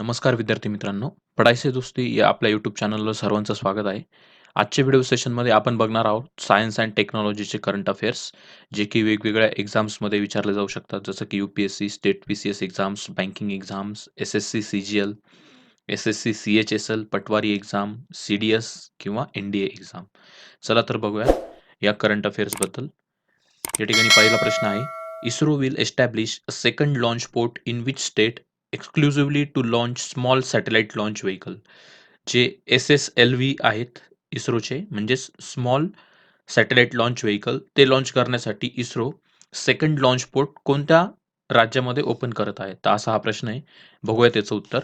नमस्कार विद्यार्थी मित्रांनो, पढ़ाई से दोस्ती या आपल्या यूट्यूब चॅनलवर सर्वांचं स्वागत आहे. आजच्या व्हिडिओ सेशनमध्ये आपण बघणार आहोत सायन्स अँड टेक्नॉलॉजीचे करंट अफेअर्स, जे की वेगवेगळ्या एक्झाम्समध्ये विचारले जाऊ शकतात. जसं की UPSC, state PCS exams, banking exams, SSC CGL, SSC CHSL, पटवारी एक्झाम, CDS किंवा NDA एक्झाम. चला तर बघूया या करंट अफेअर्सबद्दल. या ठिकाणी पहिला प्रश्न आहे, ISRO will establish a second launch port in which state exclusively to launch small satellite launch vehicle. जे SSLV आहेत इस्रोचे, म्हणजेच स्मॉल सॅटेलाइट लॉन्च व्हेइकल, ते लॉन्च करण्यासाठी इस्रो सेकंड लॉन्च पोर्ट कोणत्या राज्यामध्ये ओपन करत आहे? तर असा हा प्रश्न आहे. बघूया त्याचं उत्तर.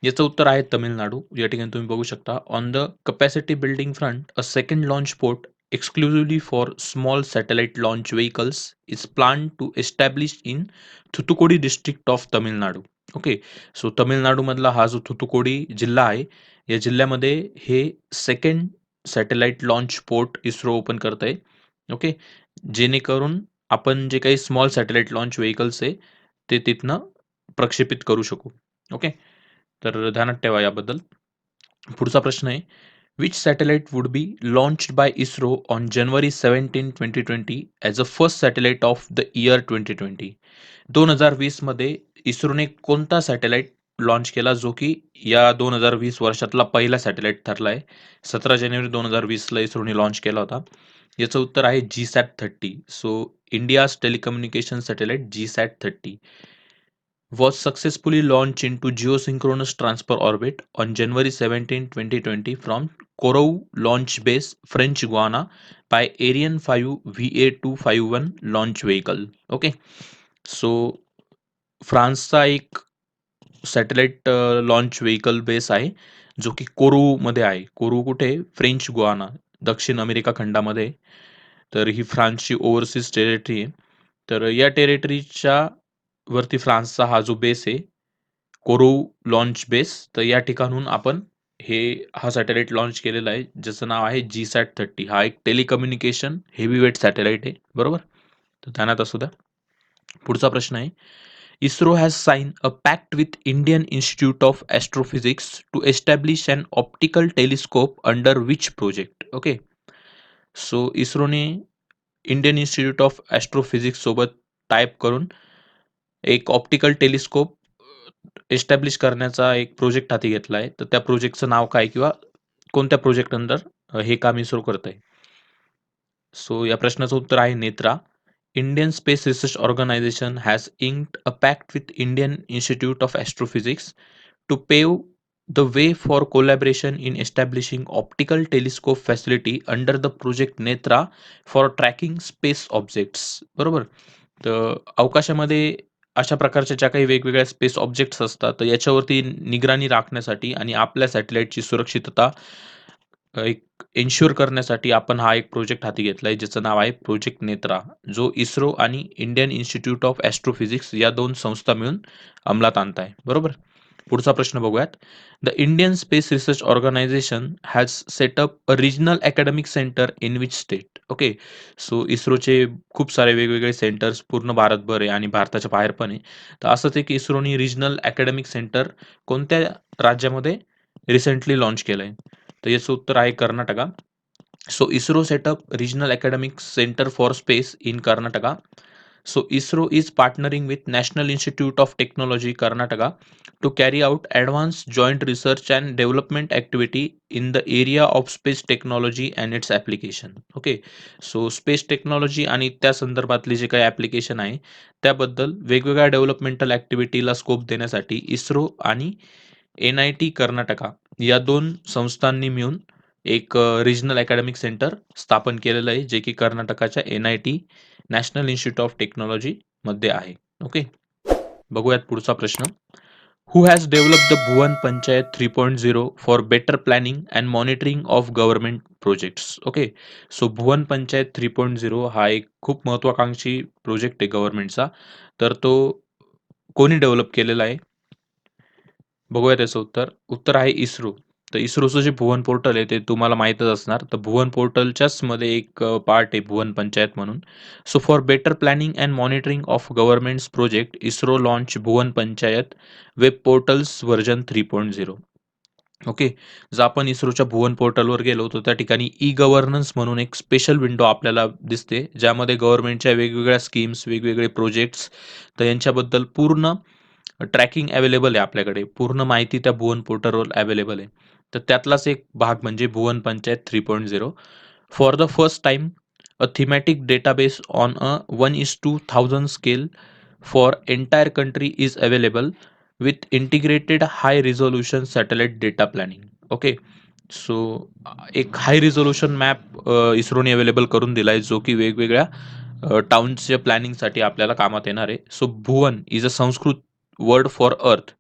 याचं उत्तर आहे तमिळनाडू. या ठिकाणी तुम्ही बघू शकता, on the capacity building front a second launch port exclusively for small satellite launch vehicles is planned to establish in Thoothukudi district of Tamil Nadu. Okay. So तामिळनाडूमधला हा जो थुथुकुडी जिल्हा आहे, या जिल्ह्यामध्ये हे second satellite launch port ISRO open करत आहे. ओके. जेणेकरून आपण जे काही स्मॉल सॅटेलाइट लॉन्च व्हेइकल्स आहे, ते तिथनं प्रक्षेपित करू शकू. ओके. तर ध्यानात ठेवा याबद्दल. पुढचा प्रश्न आहे, which satellite would be launched by ISRO on January 17, 2020 as a first satellite of the year 2020? 2020 मध्ये इस्रोने कोणता सॅटेलाइट लॉन्च केला जो की या 2020 वर्षातला पहिला सॅटेलाइट ठरला आहे. 17 जानेवारी 2020 ला इस्रोने लॉन्च केला होता. याचं उत्तर आहे GSAT-30. So India's telecommunication satellite GSAT-30 was successfully launched into geosynchronous transfer orbit on January 17, 2020 from Kourou launch base, French Guiana by Ariane 5 VA251 launch vehicle. Okay. So फ्रान्सचा एक सॅटेलाइट लॉन्च व्हेइकल बेस आहे, जो की कोरूमध्ये आहे. कोरू कुठे? French Guana, दक्षिण America खंडामध्ये. तर ही फ्रान्सची ओव्हरसीज टेरिटरी आहे. तर या टेरिटरीच्या वरती फ्रान्सचा हा जो बेस आहे, कोरोव लॉन्च बेस, तर या ठिकाणाहून आपण हा सॅटेलाइट लॉन्च केलेला आहे, ज्याचं नाव आहे GSAT-30. हा एक टेलिकम्युनिकेशन हेवीवेट सॅटेलाइट आहे, बरोबर? तर ध्यानात असू द्या. पुढचा प्रश्न आहे, ISRO has sign a pact with Indian Institute of Astrophysics to establish an optical telescope under which project? Okay. So इस्रोने इंडियन इन्स्टिट्यूट ऑफ ॲस्ट्रोफिजिक्स सोबत टाइप करून एक ऑप्टिकल टेलिस्कोप एस्टॅब्लिश करण्याचा एक प्रोजेक्ट हाती घेतला आहे. तर त्या प्रोजेक्टचं नाव काय किंवा कोणत्या प्रोजेक्ट अंडर हे काम इस्रो करत आहे? सो या प्रश्नाचं उत्तर आहे Netra. Indian Space Research Organisation has inked a pact with Indian Institute of Astrophysics to pave the way for collaboration in establishing optical telescope facility under the project Netra for tracking space objects. बरोबर. तर अवकाशामध्ये अशा प्रकारच्या ज्या काही वेगवेगळ्या space objects असतात, तर याच्यावरती निगराणी राखण्यासाठी आणि आपल्या सॅटेलाइटची सुरक्षितता एक एन्शुअर करण्यासाठी आपण हा एक प्रोजेक्ट हाती घेतलाय, ज्याचं नाव आहे प्रोजेक्ट नेत्रा, जो इस्रो आणि इंडियन इन्स्टिट्यूट ऑफ ॲस्ट्रोफिजिक्स या 2 संस्था मिळून अंमलात आणत आहे. बरोबर. पुढचा प्रश्न बघूयात. The Indian Space Research Organisation has set up a regional academic centre in which state? Okay. So इस्रोचे खूप सारे वेगवेगळे सेंटर्स पूर्ण भारतभर आहे आणि भारताच्या बाहेर पण आहे. तर असंच एक इस्रोनी रिजनल अकॅडमिक सेंटर कोणत्या राज्यामध्ये रिसेंटली लॉन्च केलंय? तर याचं उत्तर आहे Karnataka. So ISRO setup regional academic centre for space in Karnataka. So ISRO is partnering with National Institute of Technology Karnataka to carry out advanced joint research and development activity in the area of space technology and its application. Okay. So space technology आणि त्या संदर्भातले जे काही application आहे, त्याबद्दल वेगवेगळ्या developmental ॲक्टिव्हिटीला scope देण्यासाठी इस्रो आणि NIT कर्नाटका या 2 संस्थांनी मिळून एक रिजनल अकॅडमिक सेंटर स्थापन केलेलं आहे, जे की कर्नाटकाच्या NIT national institute of technology मध्ये आहे. ओके. बघूयात पुढचा प्रश्न. Who has develop the Bhuvan panchayat 3.0 for better planning and monitoring of government projects? Okay. So Bhuvan panchayat 3.0 हा एक खूप महत्वाकांक्षी प्रोजेक्ट आहे गव्हर्नमेंटचा. तर तो कोणी डेव्हलप केलेला आहे? बघूया त्याचं उत्तर. उत्तर आहे इस्रो. तर इस्रोचं जे भुवन पोर्टल आहे ते तुम्हाला माहीतच असणार. तर भुवन पोर्टलच्याच मध्ये एक पार्ट आहे भुवन पंचायत म्हणून. So for better planning and monitoring of governments project, ISRO launch Bhuvan panchayat web portals version 3.0. Okay. जर आपण इस्रोच्या भुवन पोर्टलवर गेलो, तर त्या ठिकाणी ई-गव्हर्नन्स म्हणून एक स्पेशल विंडो आपल्याला दिसते, ज्यामध्ये गव्हर्नमेंटच्या वेगवेगळ्या स्कीम्स, वेगवेगळे प्रोजेक्ट्स, तर यांच्याबद्दल पूर्ण ट्रॅकिंग अवेलेबल आहे आपल्याकडे. पूर्ण माहिती त्या भुवन पोर्टलवर अवेलेबल आहे. तर त्यातलाच एक भाग म्हणजे Bhuvan panchayat 3.0. For the first time, a thematic database on a 1:1000 scale for entire country is available with integrated high resolution satellite data planning. Okay. So एक हाय रिझोल्यूशन मॅप इस्रोने अवेलेबल करून दिला आहे, जो की वेगवेगळ्या टाउन्सच्या प्लॅनिंगसाठी आपल्याला कामात येणार आहे. So Bhuvan is a Sanskrit word for Earth,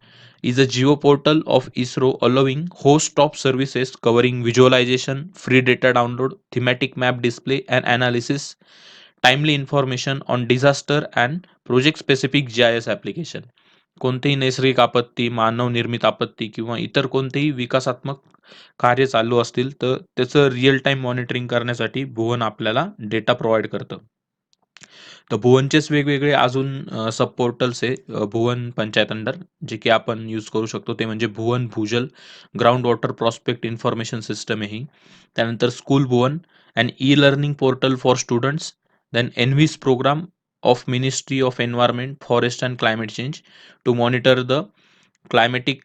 is a geo portal of ISRO allowing host of services covering visualization, free data download, thematic map display and analysis, timely information on disaster and project specific GIS application. कोणतेही नैसर्गिक आपत्ती, मानवनिर्मित आपत्ती किंवा इतर कोणतेही विकासात्मक कार्य चालू असतील, तर त्याचं रिअल टाईम मॉनिटरिंग करण्यासाठी भुवन आपल्याला डेटा प्रोव्हाईड करतं. तर भुवनचेच वेगवेगळे अजून सब पोर्टल्स आहे भुवन पंचायत अंडर, जे की आपण यूज करू शकतो. ते म्हणजे Bhuvan Bhujal ground water prospect information system आहे ही. त्यानंतर school Bhuvan, and e learning portal for students. Then ENVIS program of ministry of environment, forest and climate change to monitor the climatic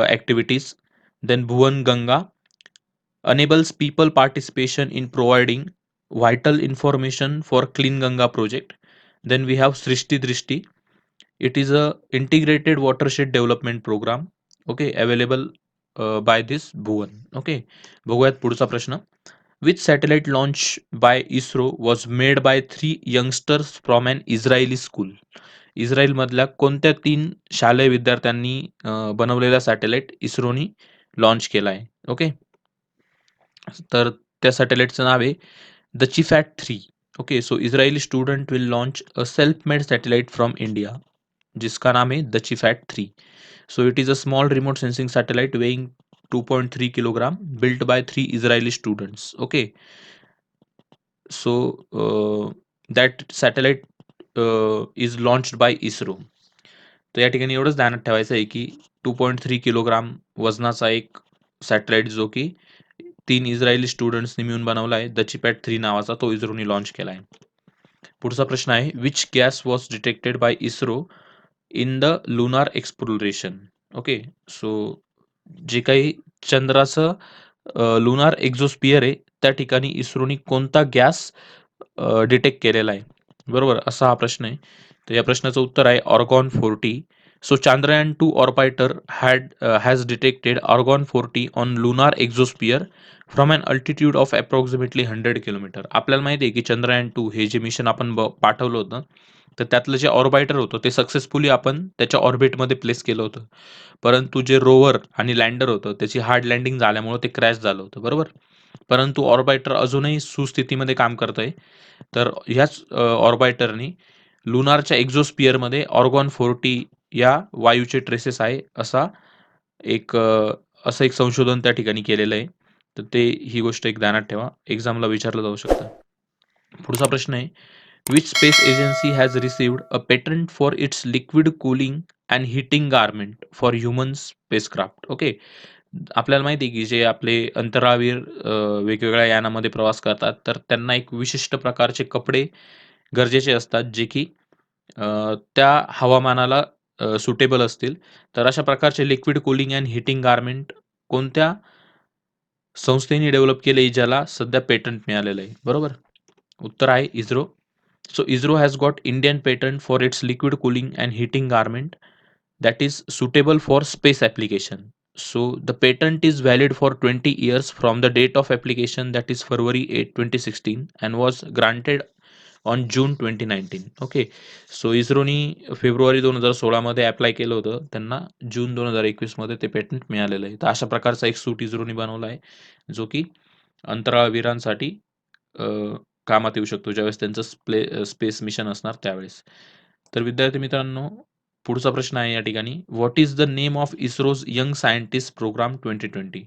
activities. Then Bhuvan Ganga enables people participation in providing vital information for Clean Ganga project. Then we have Srishti Drishti. It is a integrated watershed development program. Okay, available by this Bhuvan. Okay, बघूयात पुढचा प्रश्न. Which satellite launch by ISRO was made by three youngsters from an Israeli school? इस्रायलमधल्या कोणत्या 3 शालेय विद्यार्थ्यांनी बनवलेला satellite इस्रोनी launch केला आहे? Okay. तर त्या सॅटेलाइटचं नाव आहे Duchifat 3. Okay. So Israeli student will launch a self made satellite from India, जिसका नाम है Duchifat 3. So it is a small remote sensing satellite weighing 2.3 kilogram, built by 3 Israeli students. Okay. So that satellite is launched by ISRO. तर या ठिकाणी एवढंच ध्यानात ठेवायचं आहे की 2.3 किलोग्राम वजनाचा एक सॅटेलाइट, जो की 3 इस्रायली स्टुडंट्सनी मिळून बनवला आहे. द चिपॅट 3 नावाचा, तो इस्रोनी लॉन्च केला आहे. पुढचा प्रश्न आहे, which gas was detected by ISRO in the lunar exploration? Okay. So जे काही चंद्राचं लुनार एक्झोस्पियर आहे, त्या ठिकाणी इस्रोनी कोणता गॅस डिटेक्ट केलेला आहे? बरोबर, असा हा प्रश्न आहे. तर या प्रश्नाचं उत्तर आहे argon 40. So Chandrayaan-2 orbiter has detected Argon 40 on lunar exosphere from an altitude of approximately 100 kilometre. आपल्याला माहिती आहे की चंद्रयान-2 हे जे मिशन आपण पाठवलं होतं, तर त्यातलं जे ऑर्बिटर होतं ते सक्सेसफुली आपण त्याच्या ऑर्बिटमध्ये प्लेस केलं होतं. परंतु जे रोवर आणि लँडर होतं त्याची हार्ड लँडिंग झाल्यामुळं ते क्रॅश झालं होतं, बरोबर? परंतु ऑर्बिटर अजूनही सुस्थितीमध्ये काम करतंय. तर ह्याच ऑर्बिटरनी लुनारच्या एक्झोस्फिअरमध्ये ऑर्गॉन 40 या वायूचे ट्रेसेस आहे, असं एक संशोधन त्या ठिकाणी केलेलं आहे. तर ही गोष्ट एक ध्यानात ठेवा. एक्झामला विचारलं जाऊ शकतं. पुढचा प्रश्न आहे, which space agency has received a patent for its liquid cooling and heating garment for human spacecraft? Okay. आपल्याला माहिती आहे की जे आपले अंतराळवीर वेगवेगळ्या यानामध्ये प्रवास करतात, तर त्यांना एक विशिष्ट प्रकारचे कपडे गरजेचे असतात, जे की त्या हवामानाला सुटेबल असतील. तर अशा प्रकारचे liquid cooling and heating garment कोणत्या संस्थेने डेव्हलप केले, ज्याला सध्या पेटंट मिळालेलं आहे? बरोबर. उत्तर आहे ISRO. So ISRO has got Indian patent for its liquid cooling and heating garment that is suitable for space application. So the patent is valid for 20 years from the date of application, that is February 8, 2016, and was granted on June 2019. Okay. So इस्रोनी फेब्रुवारी 2016 मध्ये apply केलं होतं, त्यांना जून 2021 मध्ये ते patent मिळालेलं आहे. तर अशा प्रकारचा एक सूट इस्रोनी बनवला आहे, जो की अंतराळवीरांसाठी अ, कामात येऊ शकतो ज्यावेळेस त्यांचं स्पेस मिशन असणार त्यावेळेस. तर विद्यार्थी मित्रांनो, पुढचा प्रश्न आहे या ठिकाणी, what is the name of ISRO's young scientist programme 2020?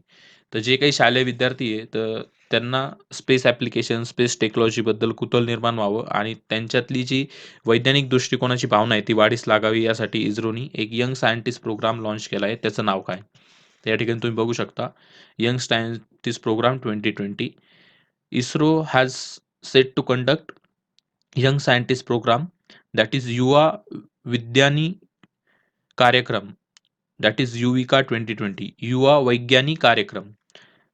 तर जे काही शालेय विद्यार्थी आहे, तर त्यांना स्पेस ॲप्लिकेशन, स्पेस टेक्नॉलॉजीबद्दल कुतूहल निर्माण व्हावं आणि त्यांच्यातली जी वैज्ञानिक दृष्टिकोनाची भावना आहे, ती वाढीस लागावी यासाठी इस्रोनी एक यंग सायंटिस्ट प्रोग्राम लॉन्च केला आहे. त्याचं नाव काय? तर या ठिकाणी तुम्ही बघू शकता, Young scientist programme 2020. ISRO has set to conduct Young scientist Programme that is Yuva Vigyani कार्यक्रम, that is युविका 2020, युवा वैज्ञानिक कार्यक्रम.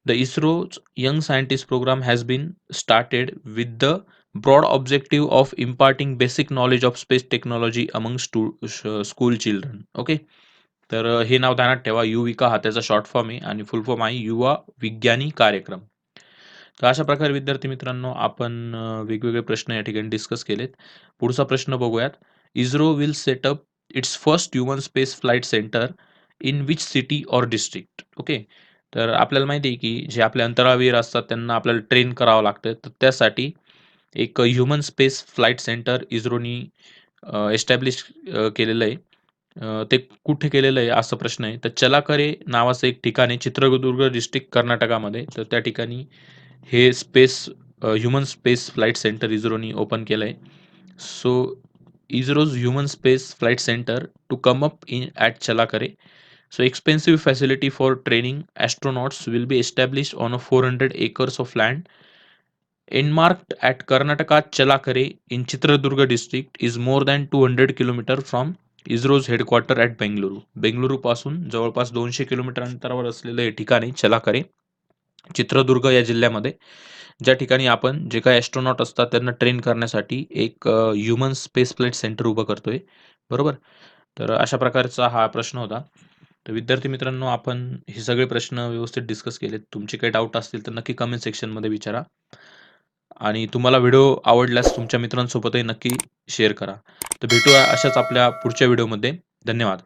The ISRO's Young Scientist Program has been started with the broad objective of imparting basic knowledge of space technology among school children. Okay. तर हे नाव ध्यानात ठेवा. युविका हा त्याचा शॉर्ट फॉर्म आहे आणि फुल फॉर्म आहे युवा विज्ञानी कार्यक्रम. तर अशा प्रकारे विद्यार्थी मित्रांनो आपण वेगवेगळे प्रश्न या ठिकाणी डिस्कस केलेत. पुढचा प्रश्न बघूयात. ISRO will set up it's first human space flight centre in which city or district? Okay. तर आपल्याला माहिती आहे की जे आपले अंतराळवीर असतात त्यांना आपल्याला ट्रेन करावं लागतं. तर त्यासाठी एक ह्युमन स्पेस फ्लाइट सेंटर इस्रोनी एस्टॅब्लिश केलेलं आहे. ते कुठे केलेलं आहे असा प्रश्न आहे. तर चलाकरे नावाचं एक ठिकाण आहे चित्रदुर्ग डिस्ट्रिक्ट कर्नाटकामध्ये. तर त्या ठिकाणी हे ह्युमन स्पेस फ्लाइट सेंटर इस्रोनी ओपन केलं आहे. So ISRO's human space flight centre to come up in at Challakere. So expensive facility for training astronauts will be established on a 400 acres of land enmarked at Karnataka Chalakare in Chitradurga district is more than 200 km from ISRO's headquarter at Bengaluru. Bengaluru पासून जवळपास 200 kilometre अंतरावर असलेलं हे ठिकाण आहे चलाकरे, चित्रदुर्ग या जिल्ह्यामध्ये. ज्या ठिकाणी आपण जे काही ॲस्ट्रोनॉट असतात त्यांना ट्रेन करण्यासाठी एक ह्युमन स्पेस फ्लाइट सेंटर उभं करतोय. बरोबर? तर अशा प्रकारचा हा प्रश्न होता. तर विद्यार्थी मित्रांनो आपण हे सगळे प्रश्न व्यवस्थित डिस्कस केलेत. तुमचे काही डाऊट असतील तर नक्की कमेंट सेक्शनमध्ये विचारा आणि तुम्हाला व्हिडिओ आवडल्यास तुमच्या मित्रांसोबतही नक्की शेअर करा. तर भेटूया अशाच आपल्या पुढच्या व्हिडिओमध्ये. धन्यवाद.